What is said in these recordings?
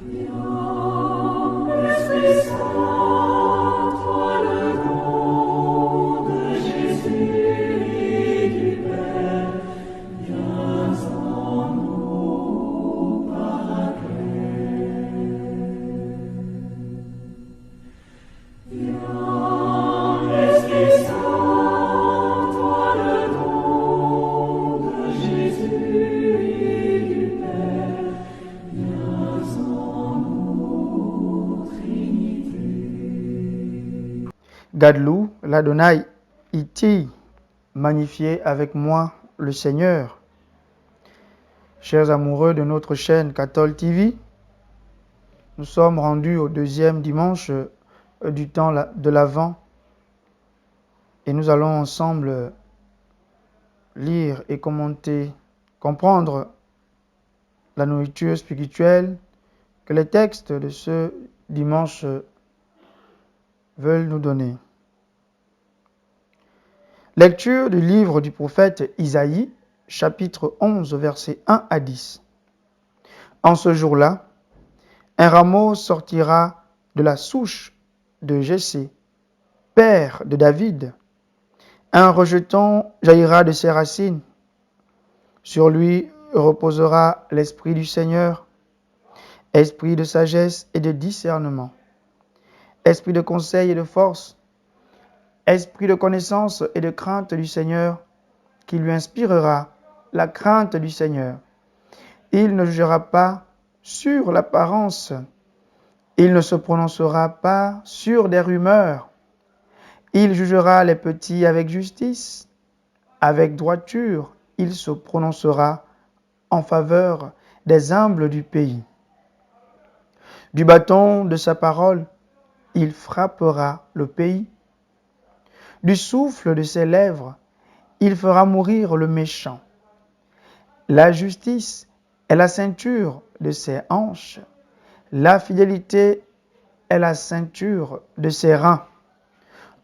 Esprit Saint, toi le don de Jésus et du Père, viens en nous paraclet. Viens, Esprit Saint, toi le don de Jésus et du Père, viens en nous, Trinité. Gadlou, l'Adonai, Iti, magnifiez avec moi le Seigneur. Chers amoureux de notre chaîne Cathol TV, nous sommes rendus au deuxième dimanche du temps de l'Avent et nous allons ensemble lire et commenter, comprendre la nourriture spirituelle que les textes de ce dimanche veulent nous donner. Lecture du livre du prophète Isaïe, chapitre 11, versets 1 à 10. En ce jour-là, un rameau sortira de la souche de Jessé, père de David. Un rejeton jaillira de ses racines. Sur lui reposera l'esprit du Seigneur, esprit de sagesse et de discernement, esprit de conseil et de force, esprit de connaissance et de crainte du Seigneur, qui lui inspirera la crainte du Seigneur. Il ne jugera pas sur l'apparence, il ne se prononcera pas sur des rumeurs. Il jugera les petits avec justice, avec droiture, il se prononcera en faveur des humbles du pays. Du bâton de sa parole, il frappera le pays. Du souffle de ses lèvres, il fera mourir le méchant. La justice est la ceinture de ses hanches. La fidélité est la ceinture de ses reins.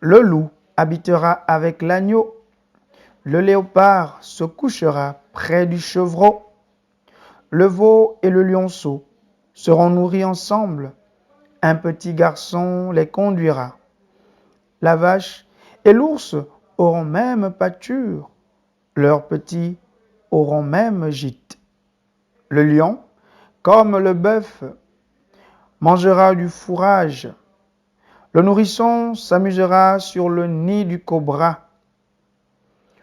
Le loup habitera avec l'agneau. Le léopard se couchera près du chevreau. Le veau et le lionceau seront nourris ensemble. Un petit garçon les conduira. La vache et l'ours auront même pâture. Leurs petits auront même gîte. Le lion, comme le bœuf, mangera du fourrage. Le nourrisson s'amusera sur le nid du cobra.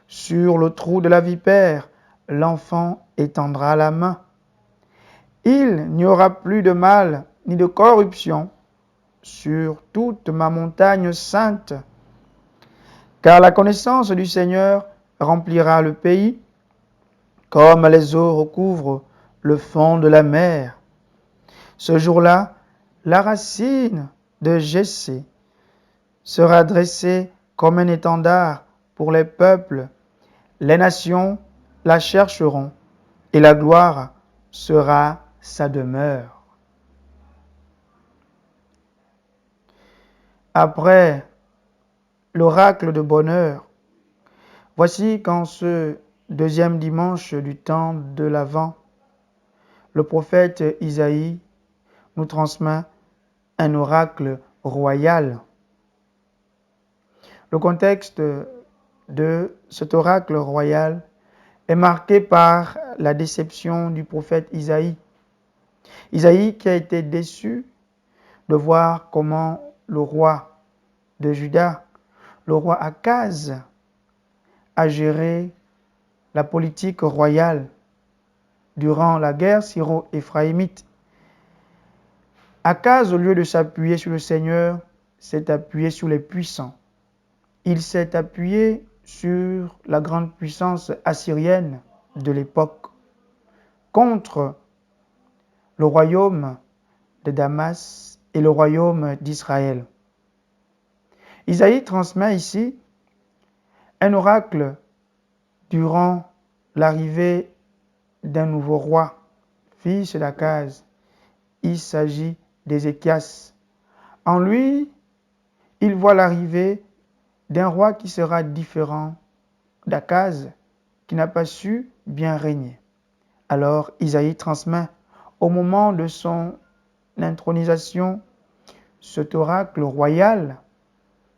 Sur le trou de la vipère, l'enfant étendra la main. Il n'y aura plus de mal ni de corruption sur toute ma montagne sainte, car la connaissance du Seigneur remplira le pays, comme les eaux recouvrent le fond de la mer. Ce jour-là, la racine de Jessé sera dressée comme un étendard pour les peuples. Les nations la chercheront et la gloire sera sa demeure. Après l'oracle de bonheur, voici qu'en ce deuxième dimanche du temps de l'Avent, le prophète Isaïe nous transmet un oracle royal. Le contexte de cet oracle royal est marqué par la déception du prophète Isaïe. Isaïe qui a été déçu de voir comment le roi de Juda, le roi Akaz, a géré la politique royale durant la guerre syro-éphraïmite. Akaz, au lieu de s'appuyer sur le Seigneur, s'est appuyé sur les puissants. Il s'est appuyé sur la grande puissance assyrienne de l'époque contre le royaume de Damas et le royaume d'Israël. Isaïe transmet ici un oracle durant l'arrivée d'un nouveau roi, fils d'Akaz. Il s'agit d'Ézéchias. En lui, il voit l'arrivée d'un roi qui sera différent d'Akaz, qui n'a pas su bien régner. Alors Isaïe transmet au moment de son intronisation, cet oracle royal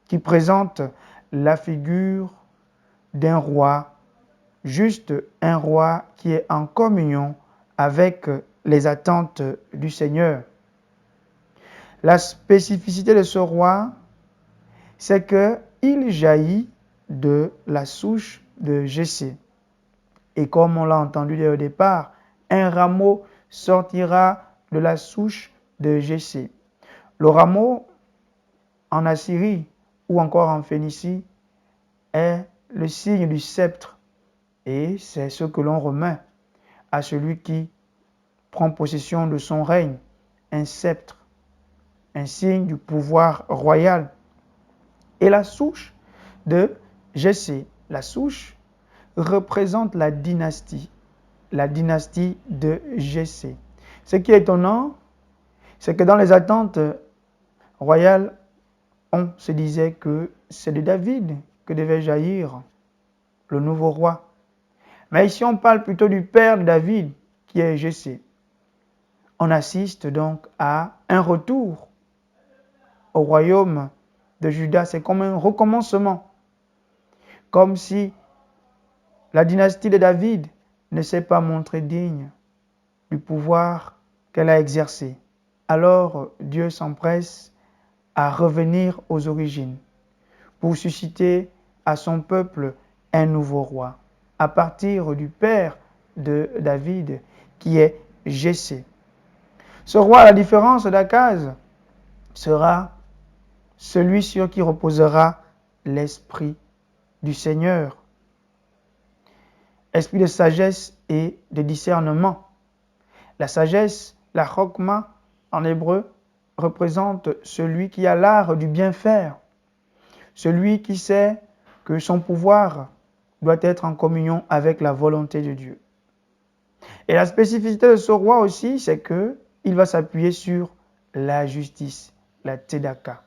qui présente la figure d'un roi, juste un roi qui est en communion avec les attentes du Seigneur. La spécificité de ce roi, c'est qu'il jaillit de la souche de Jessé. Et comme on l'a entendu dès le départ, un rameau sortira de la souche de Jessé. Le rameau en Assyrie ou encore en Phénicie est le signe du sceptre et c'est ce que l'on remet à celui qui prend possession de son règne, un sceptre, un signe du pouvoir royal. Et la souche de Jessé, la souche représente la dynastie de Jessé. Ce qui est étonnant, c'est que dans les attentes royales, on se disait que c'est de David que devait jaillir le nouveau roi. Mais ici, on parle plutôt du père de David, qui est Jessé. On assiste donc à un retour au royaume de Juda. C'est comme un recommencement. Comme si la dynastie de David ne s'est pas montrée digne du pouvoir qu'elle a exercé. Alors Dieu s'empresse à revenir aux origines pour susciter à son peuple un nouveau roi, à partir du père de David, qui est Jessé. Ce roi, à la différence d'Akaz, sera celui sur qui reposera l'esprit du Seigneur. Esprit de sagesse et de discernement. La sagesse, la chokma en hébreu, représente celui qui a l'art du bien faire, celui qui sait que son pouvoir doit être en communion avec la volonté de Dieu. Et la spécificité de ce roi aussi, c'est qu'il va s'appuyer sur la justice, la tzedaka,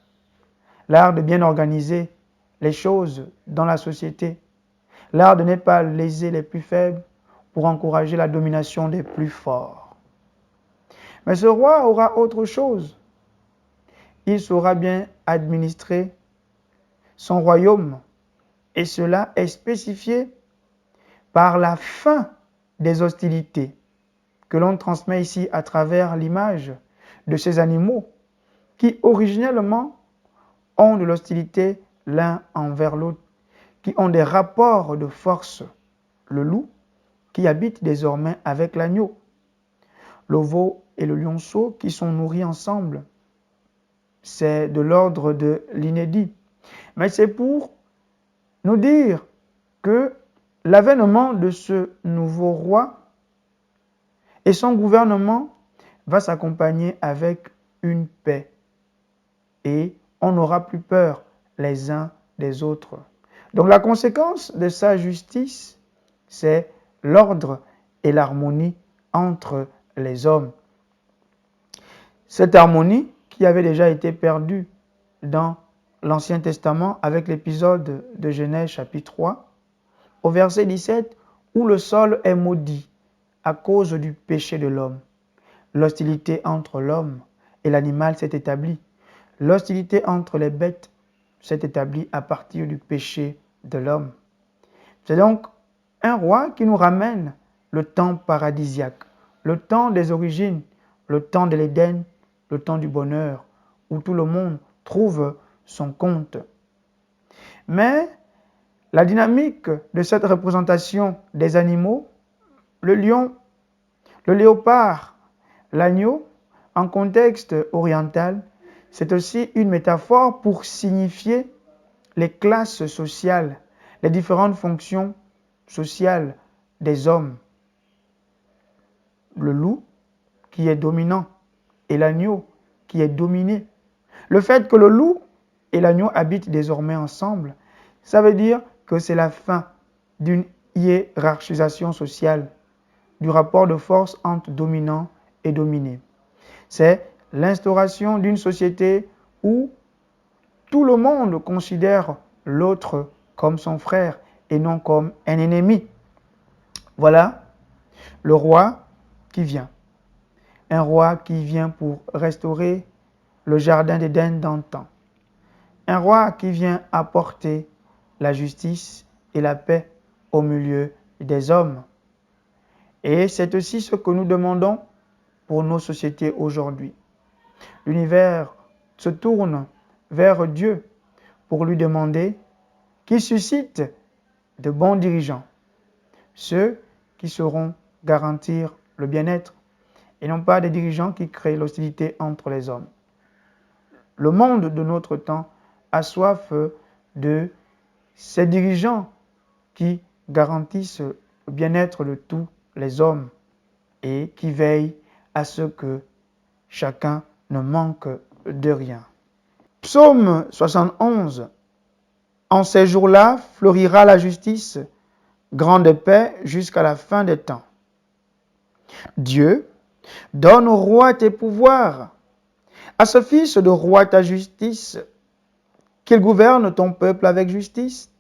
l'art de bien organiser les choses dans la société, l'art de ne pas léser les plus faibles pour encourager la domination des plus forts. Mais ce roi aura autre chose. Il saura bien administrer son royaume et cela est spécifié par la fin des hostilités que l'on transmet ici à travers l'image de ces animaux qui originellement ont de l'hostilité l'un envers l'autre, qui ont des rapports de force. Le loup qui habite désormais avec l'agneau, le veau et le lionceau qui sont nourris ensemble. C'est de l'ordre de l'inédit. Mais c'est pour nous dire que l'avènement de ce nouveau roi et son gouvernement va s'accompagner avec une paix. Et on n'aura plus peur les uns des autres. Donc la conséquence de sa justice, c'est l'ordre et l'harmonie entre les hommes. Cette harmonie qui avait déjà été perdue dans l'Ancien Testament avec l'épisode de Genèse chapitre 3, au verset 17, où le sol est maudit à cause du péché de l'homme. L'hostilité entre l'homme et l'animal s'est établie. L'hostilité entre les bêtes s'est établie à partir du péché de l'homme. C'est donc un roi qui nous ramène le temps paradisiaque, le temps des origines, le temps de l'Éden, le temps du bonheur, où tout le monde trouve son compte. Mais la dynamique de cette représentation des animaux, le lion, le léopard, l'agneau, en contexte oriental, c'est aussi une métaphore pour signifier les classes sociales, les différentes fonctions sociales des hommes. Le loup qui est dominant et l'agneau qui est dominé. Le fait que le loup et l'agneau habitent désormais ensemble, ça veut dire que c'est la fin d'une hiérarchisation sociale, du rapport de force entre dominant et dominé. C'est l'instauration d'une société où tout le monde considère l'autre comme son frère et non comme un ennemi. Voilà le roi qui vient. un roi qui vient pour restaurer le jardin d'Éden d'antan, un roi qui vient apporter la justice et la paix au milieu des hommes. Et c'est aussi ce que nous demandons pour nos sociétés aujourd'hui. L'univers se tourne vers Dieu pour lui demander qu'il suscite de bons dirigeants, ceux qui sauront garantir le bien-être et non pas des dirigeants qui créent l'hostilité entre les hommes. Le monde de notre temps a soif de ces dirigeants qui garantissent le bien-être de tous les hommes et qui veillent à ce que chacun ne manque de rien. Psaume 71. En ces jours-là fleurira la justice, grande paix jusqu'à la fin des temps. Dieu, donne au roi tes pouvoirs, à ce fils de roi ta justice, qu'il gouverne ton peuple avec justice,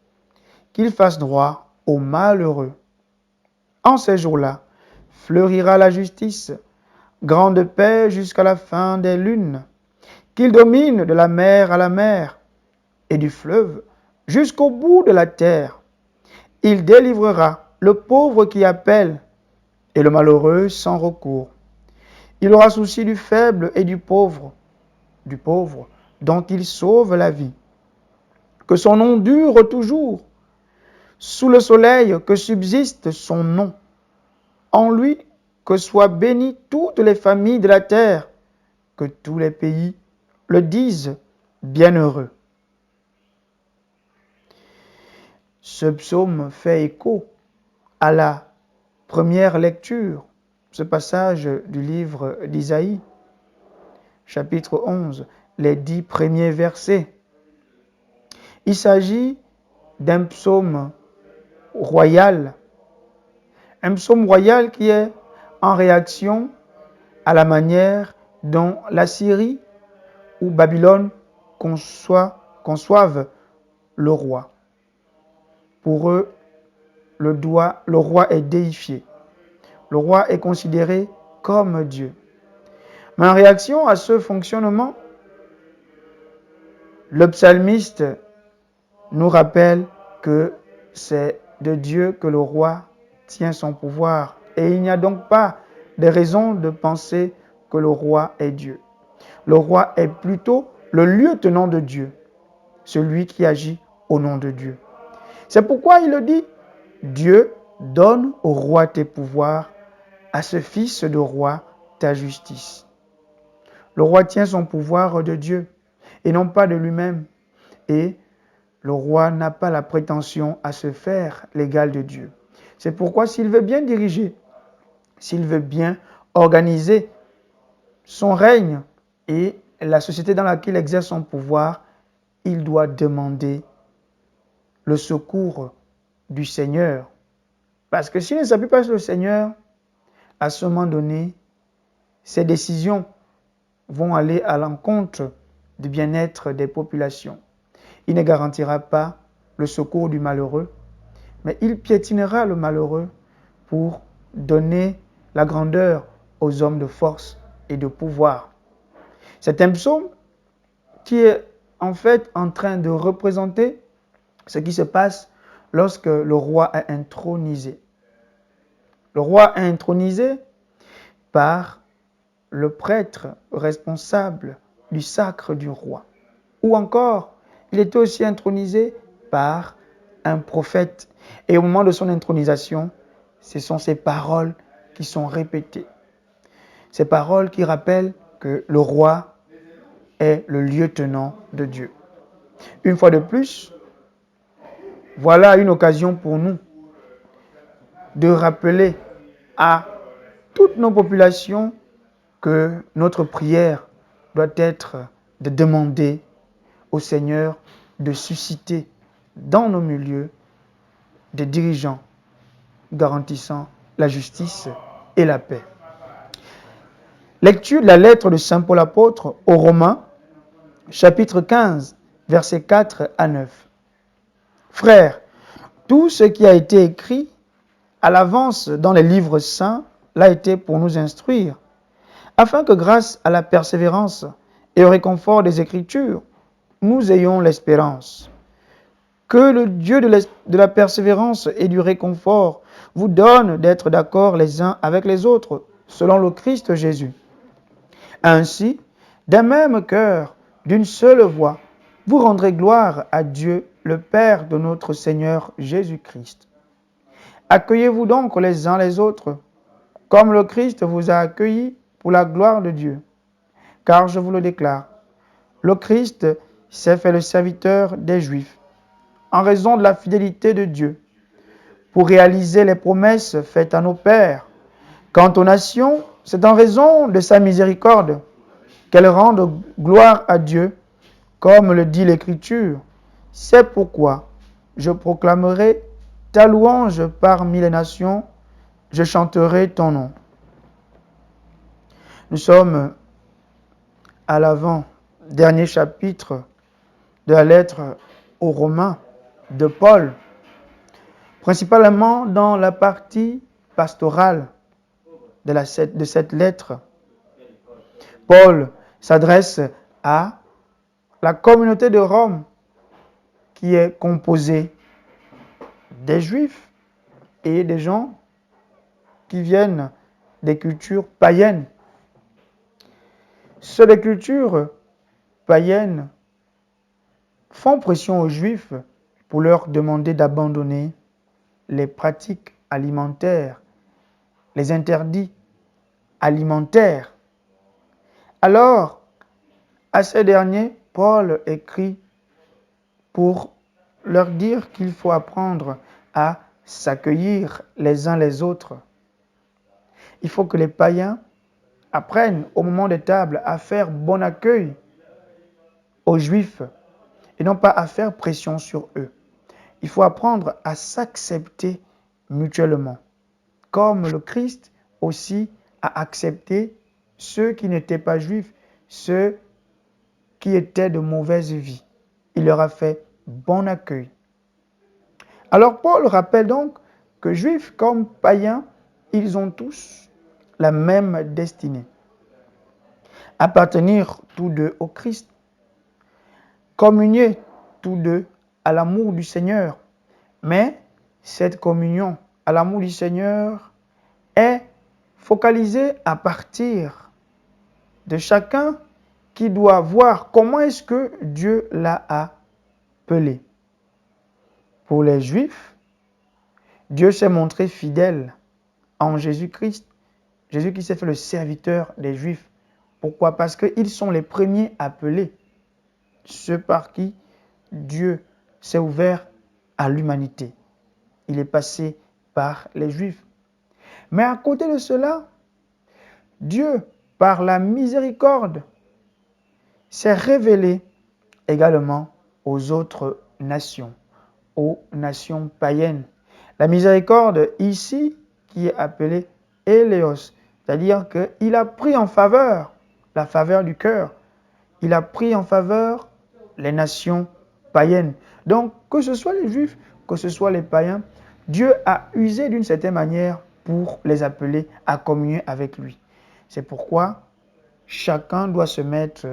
qu'il fasse droit aux malheureux. En ces jours-là fleurira la justice, grande paix jusqu'à la fin des lunes, qu'il domine de la mer à la mer et du fleuve jusqu'au bout de la terre. Il délivrera le pauvre qui appelle et le malheureux sans recours. Il aura souci du faible et du pauvre dont il sauve la vie. Que son nom dure toujours, sous le soleil que subsiste son nom. En lui que soient bénies toutes les familles de la terre, que tous les pays le disent bienheureux. Ce psaume fait écho à la première lecture, ce passage du livre d'Isaïe, chapitre 11, les 10 premiers versets. Il s'agit d'un psaume royal, qui est en réaction à la manière dont la Syrie ou Babylone conçoivent le roi. Pour eux, le roi est déifié. Le roi est considéré comme Dieu. Mais en réaction à ce fonctionnement, le psalmiste nous rappelle que c'est de Dieu que le roi tient son pouvoir. Et il n'y a donc pas de raison de penser que le roi est Dieu. Le roi est plutôt le lieutenant de Dieu, celui qui agit au nom de Dieu. C'est pourquoi il le dit, Dieu donne au roi tes pouvoirs, à ce fils de roi ta justice. Le roi tient son pouvoir de Dieu et non pas de lui-même. Et le roi n'a pas la prétention à se faire l'égal de Dieu. C'est pourquoi s'il veut bien diriger, s'il veut bien organiser son règne et la société dans laquelle il exerce son pouvoir, il doit demander le secours du Seigneur. Parce que s'il ne s'appuie pas sur le Seigneur, à ce moment donné, ses décisions vont aller à l'encontre du bien-être des populations. Il ne garantira pas le secours du malheureux, mais il piétinera le malheureux pour donner la grandeur aux hommes de force et de pouvoir. C'est un psaume qui est en fait en train de représenter ce qui se passe lorsque le roi est intronisé. Le roi est intronisé par le prêtre responsable du sacre du roi. Ou encore, il était aussi intronisé par un prophète. Et au moment de son intronisation, ce sont ces paroles qui sont répétées. Ces paroles qui rappellent que le roi est le lieutenant de Dieu. Une fois de plus, voilà une occasion pour nous de rappeler à toutes nos populations que notre prière doit être de demander au Seigneur de susciter dans nos milieux des dirigeants garantissant la justice et la paix. Lecture de la lettre de Saint Paul apôtre aux Romains, chapitre 15, versets 4 à 9. Frères, tout ce qui a été écrit à l'avance dans les livres saints l'a été pour nous instruire, afin que grâce à la persévérance et au réconfort des Écritures, nous ayons l'espérance. Que le Dieu de la persévérance et du réconfort vous donne d'être d'accord les uns avec les autres, selon le Christ Jésus. Ainsi, d'un même cœur, d'une seule voix, vous rendrez gloire à Dieu, le Père de notre Seigneur Jésus-Christ. Accueillez-vous donc les uns les autres, comme le Christ vous a accueillis pour la gloire de Dieu. Car je vous le déclare, le Christ s'est fait le serviteur des Juifs, en raison de la fidélité de Dieu, pour réaliser les promesses faites à nos pères. Quant aux nations, c'est en raison de sa miséricorde qu'elles rendent gloire à Dieu, comme le dit l'Écriture. C'est pourquoi je proclamerai ta louange parmi les nations, je chanterai ton nom. Nous sommes à l'avant-dernier chapitre de la lettre aux Romains de Paul, principalement dans la partie pastorale de cette lettre. Paul s'adresse à la communauté de Rome qui est composée des Juifs et des gens qui viennent des cultures païennes. Ceux des cultures païennes font pression aux Juifs pour leur demander d'abandonner les pratiques alimentaires, les interdits alimentaires. Alors, à ces derniers, Paul écrit pour leur dire qu'il faut apprendre à s'accueillir les uns les autres. Il faut que les païens apprennent au moment des tables à faire bon accueil aux Juifs et non pas à faire pression sur eux. Il faut apprendre à s'accepter mutuellement, comme le Christ aussi a accepté ceux qui n'étaient pas juifs, ceux qui étaient de mauvaise vie. Il leur a fait bon accueil. Alors Paul rappelle donc que juifs comme païens, ils ont tous la même destinée. Appartenir tous deux au Christ, communier tous deux à l'amour du Seigneur. Mais cette communion à l'amour du Seigneur est focalisée à partir de chacun qui doit voir comment est-ce que Dieu l'a appelé. Pour les Juifs, Dieu s'est montré fidèle en Jésus-Christ. Jésus qui s'est fait le serviteur des Juifs. Pourquoi? Parce qu'ils sont les premiers appelés, ceux par qui Dieu s'est ouvert à l'humanité. Il est passé par les Juifs. Mais à côté de cela, Dieu, par la miséricorde, s'est révélé également aux autres nations, aux nations païennes. La miséricorde ici, qui est appelée Éléos, c'est-à-dire qu'il a pris en faveur la faveur du cœur. Il a pris en faveur les nations païennes. Donc, que ce soit les Juifs, que ce soit les païens, Dieu a usé d'une certaine manière pour les appeler à communier avec lui. C'est pourquoi chacun doit se mettre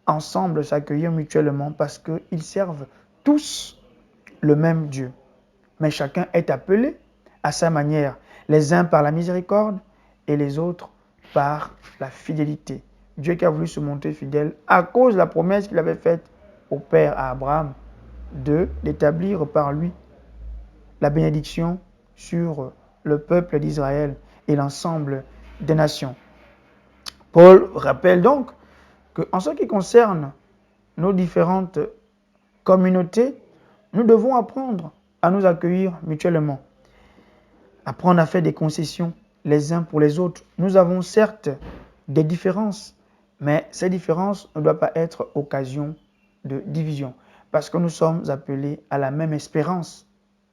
ensemble, s'accueillir mutuellement parce qu'ils servent tous le même Dieu. Mais chacun est appelé à sa manière, les uns par la miséricorde et les autres par la fidélité. Dieu qui a voulu se montrer fidèle à cause de la promesse qu'il avait faite au père à Abraham d'établir par lui la bénédiction sur le peuple d'Israël et l'ensemble des nations. Paul rappelle donc qu'en ce qui concerne nos différentes communautés, nous devons apprendre à nous accueillir mutuellement, apprendre à faire des concessions les uns pour les autres. Nous avons certes des différences, mais ces différences ne doivent pas être occasion de division, parce que nous sommes appelés à la même espérance,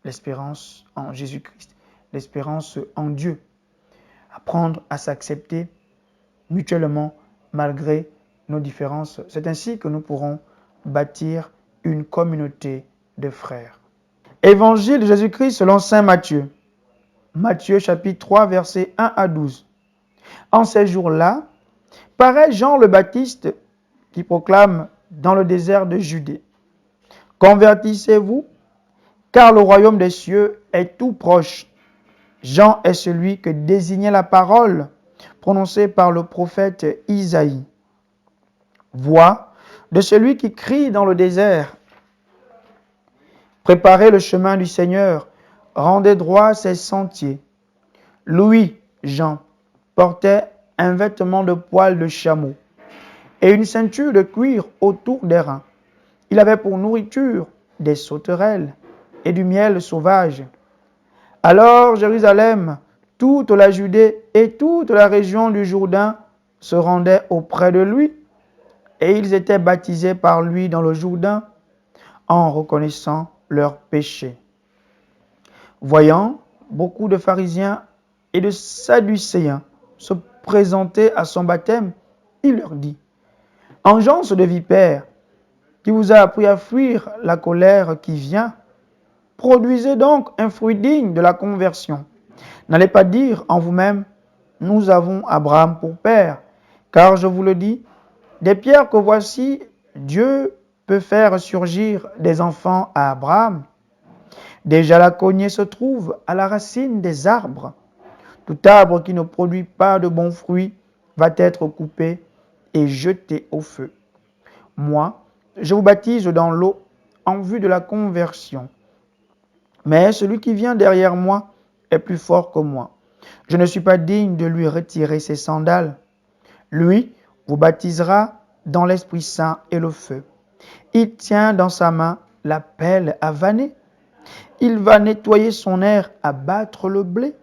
l'espérance en Jésus-Christ, l'espérance en Dieu. Apprendre à s'accepter mutuellement malgré nos différences. C'est ainsi que nous pourrons bâtir une communauté de frères. Évangile de Jésus-Christ selon saint Matthieu. Matthieu chapitre 3, versets 1 à 12. En ces jours-là, Pareil Jean le Baptiste qui proclame dans le désert de Judée: Convertissez-vous, car le royaume des cieux est tout proche. Jean est celui que désignait la parole prononcée par le prophète Isaïe. Voix de celui qui crie dans le désert: Préparez le chemin du Seigneur, rendez droit ses sentiers. Lui, Jean, portait un vêtement de poil de chameau et une ceinture de cuir autour des reins. Il avait pour nourriture des sauterelles et du miel sauvage. Alors Jérusalem, toute la Judée et toute la région du Jourdain se rendaient auprès de lui, et ils étaient baptisés par lui dans le Jourdain en reconnaissant leurs péchés. Voyant beaucoup de pharisiens et de sadducéens se présenter à son baptême, il leur dit: Engeance de vipères, qui vous a appris à fuir la colère qui vient, produisez donc un fruit digne de la conversion. N'allez pas dire en vous-même: Nous avons Abraham pour père, car je vous le dis, des pierres que voici, Dieu peut faire surgir des enfants à Abraham. Déjà la cognée se trouve à la racine des arbres. Tout arbre qui ne produit pas de bons fruits va être coupé et jeté au feu. Moi, je vous baptise dans l'eau en vue de la conversion. Mais celui qui vient derrière moi est plus fort que moi. Je ne suis pas digne de lui retirer ses sandales. Lui vous baptisera dans l'Esprit Saint et le feu. Il tient dans sa main la pelle à vanner. Il va nettoyer son aire à battre le blé.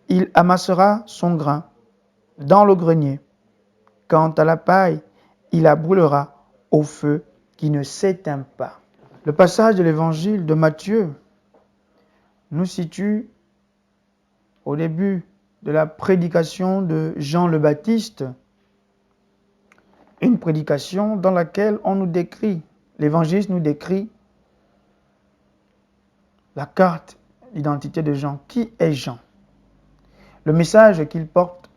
Il amassera son grain dans le grenier. Quant à la paille, il la brûlera au feu qui ne s'éteint pas. Le passage de l'évangile de Matthieu nous situe au début de la prédication de Jean le Baptiste, une prédication dans laquelle on nous décrit, l'évangile nous décrit la carte d'identité de Jean. Qui est Jean? Le message qu'il porte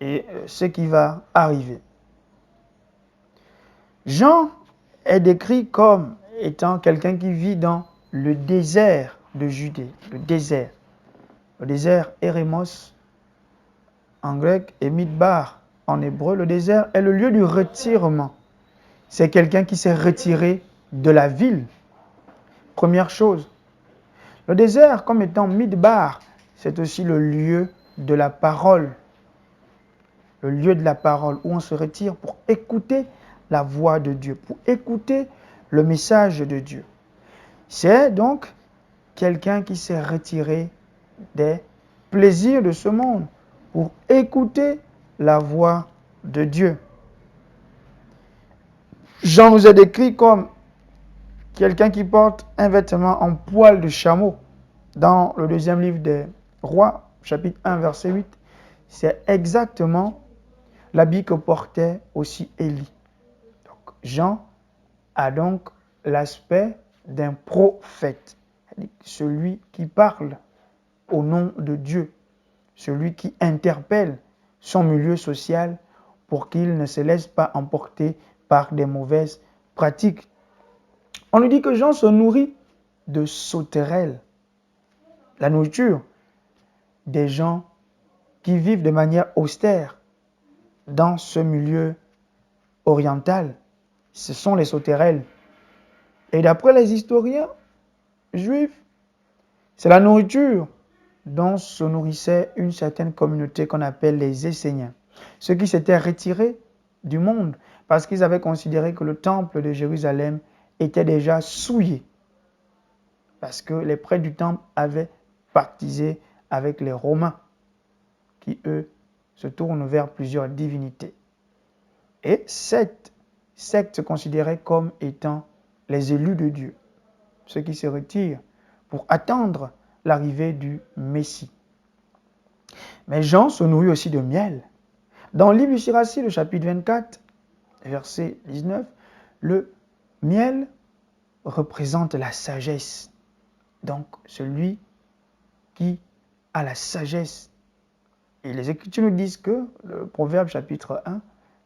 et ce qui va arriver. Jean est décrit comme étant quelqu'un qui vit dans le désert de Judée, le désert Érémos en grec et Midbar en hébreu. Le désert est le lieu du retirement. C'est quelqu'un qui s'est retiré de la ville. Première chose. Le désert, comme étant Midbar, c'est aussi le lieu de la parole. Le lieu de la parole où on se retire pour écouter la voix de Dieu, pour écouter le message de Dieu. C'est donc quelqu'un qui s'est retiré des plaisirs de ce monde pour écouter la voix de Dieu. Jean nous est décrit comme quelqu'un qui porte un vêtement en poil de chameau. Dans le deuxième livre des Rois, chapitre 1, verset 8, c'est exactement l'habit que portait aussi Élie. Donc, Jean a donc l'aspect d'un prophète, celui qui parle au nom de Dieu, celui qui interpelle son milieu social pour qu'il ne se laisse pas emporter par des mauvaises pratiques. On nous dit que Jean se nourrit de sauterelles, la nourriture des gens qui vivent de manière austère dans ce milieu oriental. Ce sont les sauterelles. Et d'après les historiens juifs, c'est la nourriture dont se nourrissait une certaine communauté qu'on appelle les Esséniens, ceux qui s'étaient retirés du monde parce qu'ils avaient considéré que le temple de Jérusalem était déjà souillé, parce que les prêtres du temple avaient pactisé avec les Romains, qui eux se tournent vers plusieurs divinités. Et cette secte se considérait comme étant les élus de Dieu, ceux qui se retirent pour attendre l'arrivée du Messie. Mais Jean se nourrit aussi de miel. Dans le livre du Sirachie, le chapitre 24, verset 19, le miel représente la sagesse. Donc, celui qui a la sagesse Et les Écritures nous disent que, le Proverbe chapitre 1,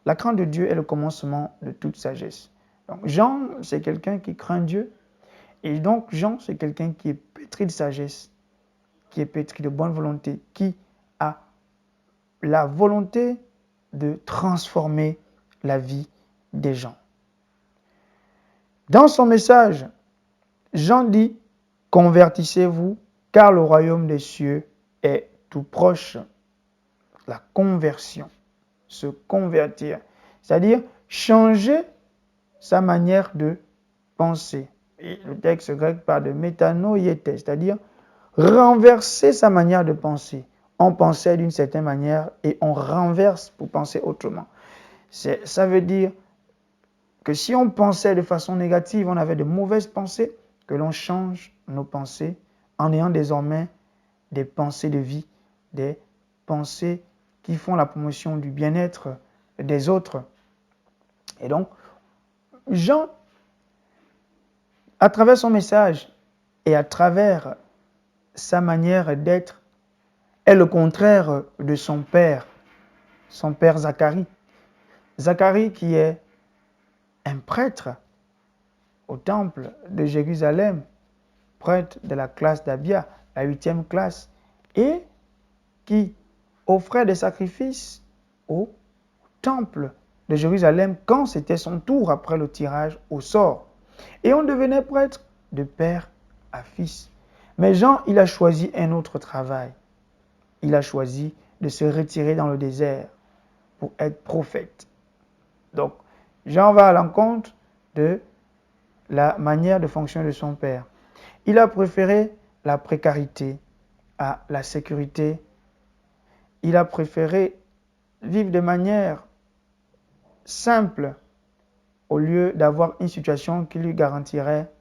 la crainte de Dieu est le commencement de toute sagesse. Donc Jean, c'est quelqu'un qui craint Dieu. Et donc Jean, c'est quelqu'un qui est pétri de sagesse, qui est pétri de bonne volonté, qui a la volonté de transformer la vie des gens. Dans son message, Jean dit, « Convertissez-vous, car le royaume des cieux est tout proche. » La conversion, se convertir, c'est-à-dire changer sa manière de penser. Et le texte grec parle de métanoïété, c'est-à-dire renverser sa manière de penser. On pensait d'une certaine manière et on renverse pour penser autrement. Ça veut dire que si on pensait de façon négative, on avait de mauvaises pensées, que l'on change nos pensées en ayant désormais des pensées de vie, des pensées qui font la promotion du bien-être des autres. Et donc, Jean, à travers son message et à travers sa manière d'être, est le contraire de son père Zacharie. Zacharie qui est un prêtre au temple de Jérusalem, prêtre de la classe d'Abia, la 8e classe, et qui offrait des sacrifices au temple de Jérusalem quand c'était son tour après le tirage au sort. Et on devenait prêtre de père à fils. Mais Jean, il a choisi un autre travail. Il a choisi de se retirer dans le désert pour être prophète. Donc, Jean va à l'encontre de la manière de fonctionner de son père. Il a préféré la précarité à la sécurité. Il a préféré vivre de manière simple au lieu d'avoir une situation qui lui garantirait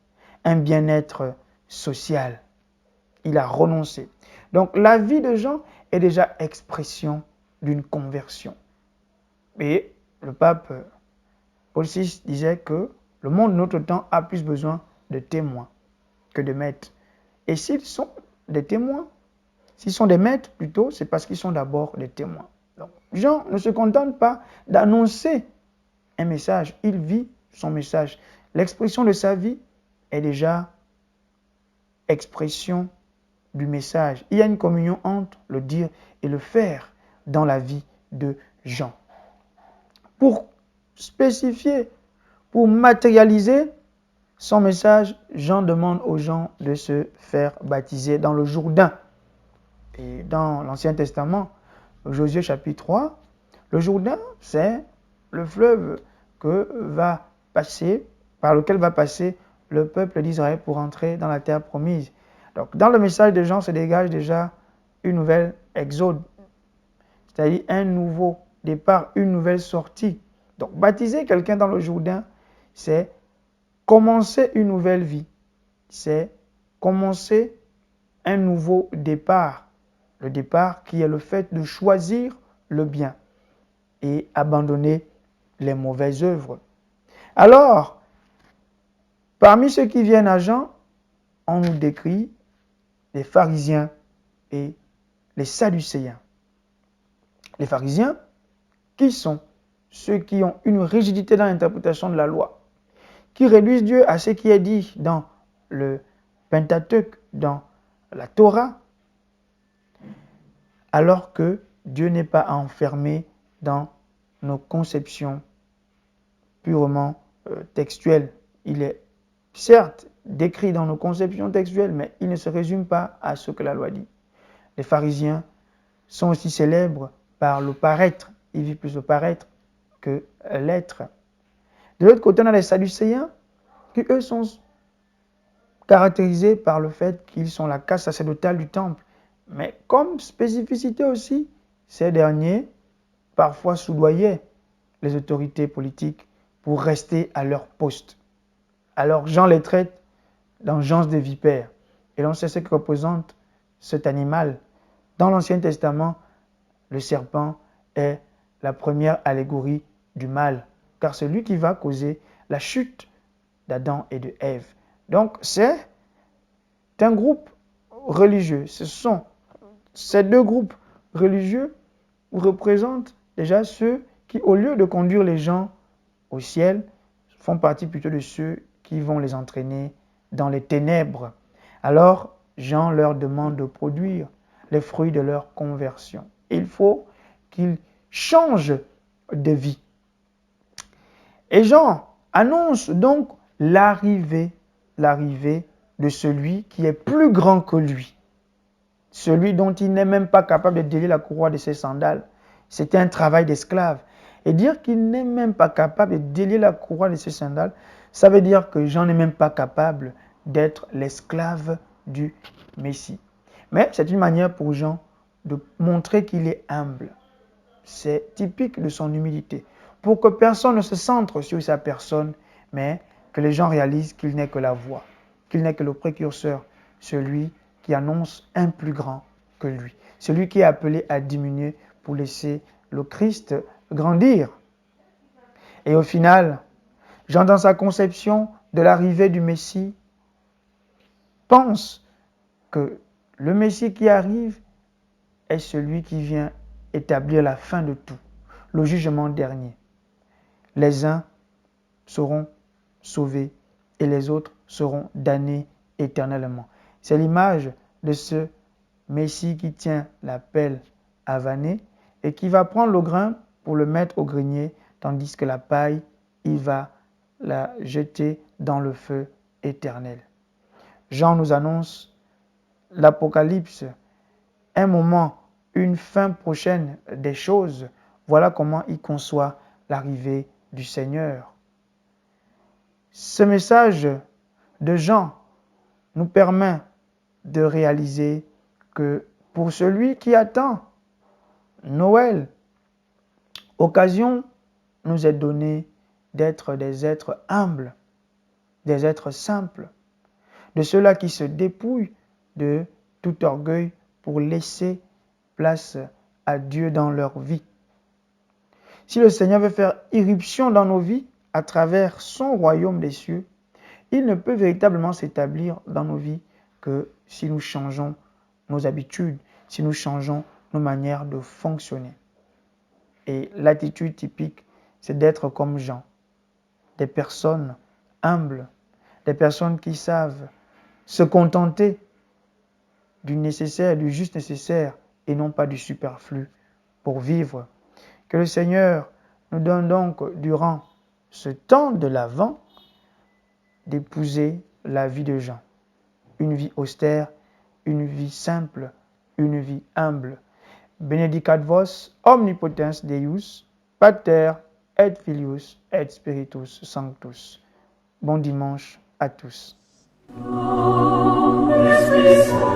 un bien-être social. Il a renoncé. Donc la vie de Jean est déjà expression d'une conversion. Et le pape Paul VI disait que le monde de notre temps a plus besoin de témoins que de maîtres. Et s'ils sont des témoins, s'ils sont des maîtres plutôt, c'est parce qu'ils sont d'abord des témoins. Donc, Jean ne se contente pas d'annoncer un message, il vit son message. L'expression de sa vie est déjà expression du message. Il y a une communion entre le dire et le faire dans la vie de Jean. Pour spécifier, pour matérialiser son message, Jean demande aux gens de se faire baptiser dans le Jourdain. Et dans l'Ancien Testament, Josué chapitre 3, le Jourdain, c'est le fleuve par lequel va passer le peuple d'Israël pour entrer dans la terre promise. Donc, dans le message de Jean se dégage déjà une nouvelle exode, c'est-à-dire un nouveau départ, une nouvelle sortie. Donc, baptiser quelqu'un dans le Jourdain, c'est commencer une nouvelle vie, c'est commencer un nouveau départ. Le départ qui est le fait de choisir le bien et abandonner les mauvaises œuvres. Alors, parmi ceux qui viennent à Jean, on nous décrit les pharisiens et les sadducéens. Les pharisiens, qui sont ceux qui ont une rigidité dans l'interprétation de la loi, qui réduisent Dieu à ce qui est dit dans le Pentateuque, dans la Torah, alors que Dieu n'est pas enfermé dans nos conceptions purement textuelles. Il est certes décrit dans nos conceptions textuelles, mais il ne se résume pas à ce que la loi dit. Les pharisiens sont aussi célèbres par le paraître. Ils vivent plus le paraître que l'être. De l'autre côté, on a les sadducéens qui, eux, sont caractérisés par le fait qu'ils sont la caste sacerdotale du temple. Mais comme spécificité aussi, ces derniers parfois soudoyaient les autorités politiques pour rester à leur poste. Alors Jean les traite d'engeance des vipères. Et l'on sait ce que représente cet animal. Dans l'Ancien Testament, le serpent est la première allégorie du mal, car c'est lui qui va causer la chute d'Adam et de Ève. Donc c'est un groupe religieux. Ce sont ces deux groupes religieux représente déjà ceux qui, au lieu de conduire les gens au ciel, font partie plutôt de ceux qui vont les entraîner dans les ténèbres. Alors, Jean leur demande de produire les fruits de leur conversion. Il faut qu'ils changent de vie. Et Jean annonce donc l'arrivée de celui qui est plus grand que lui. Celui dont il n'est même pas capable de délier la courroie de ses sandales. C'était un travail d'esclave. Et dire qu'il n'est même pas capable de délier la courroie de ses sandales, ça veut dire que Jean n'est même pas capable d'être l'esclave du Messie. Mais c'est une manière pour Jean de montrer qu'il est humble. C'est typique de son humilité. Pour que personne ne se centre sur sa personne, mais que les gens réalisent qu'il n'est que la voix, qu'il n'est que le précurseur, celui qui annonce un plus grand que lui, celui qui est appelé à diminuer pour laisser le Christ grandir. Et au final, Jean, dans sa conception de l'arrivée du Messie, pense que le Messie qui arrive est celui qui vient établir la fin de tout, le jugement dernier. Les uns seront sauvés et les autres seront damnés éternellement. C'est l'image de ce Messie qui tient la pelle à vanner et qui va prendre le grain pour le mettre au grenier, tandis que la paille, il va la jeter dans le feu éternel. Jean nous annonce l'Apocalypse, un moment, une fin prochaine des choses. Voilà comment il conçoit l'arrivée du Seigneur. Ce message de Jean nous permet de réaliser que pour celui qui attend Noël, occasion nous est donnée d'être des êtres humbles, des êtres simples, de ceux-là qui se dépouillent de tout orgueil pour laisser place à Dieu dans leur vie. Si le Seigneur veut faire irruption dans nos vies à travers son royaume des cieux, il ne peut véritablement s'établir dans nos vies que si nous changeons nos habitudes, si nous changeons nos manières de fonctionner. Et l'attitude typique, c'est d'être comme Jean, des personnes humbles, des personnes qui savent se contenter du nécessaire, du juste nécessaire et non pas du superflu pour vivre. Que le Seigneur nous donne donc durant ce temps de l'Avent d'épouser la vie de Jean. Une vie austère, une vie simple, une vie humble. Benedicat vos omnipotens Deus, Pater et Filius et Spiritus Sanctus. Bon dimanche à tous. Esprit Saint,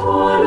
toi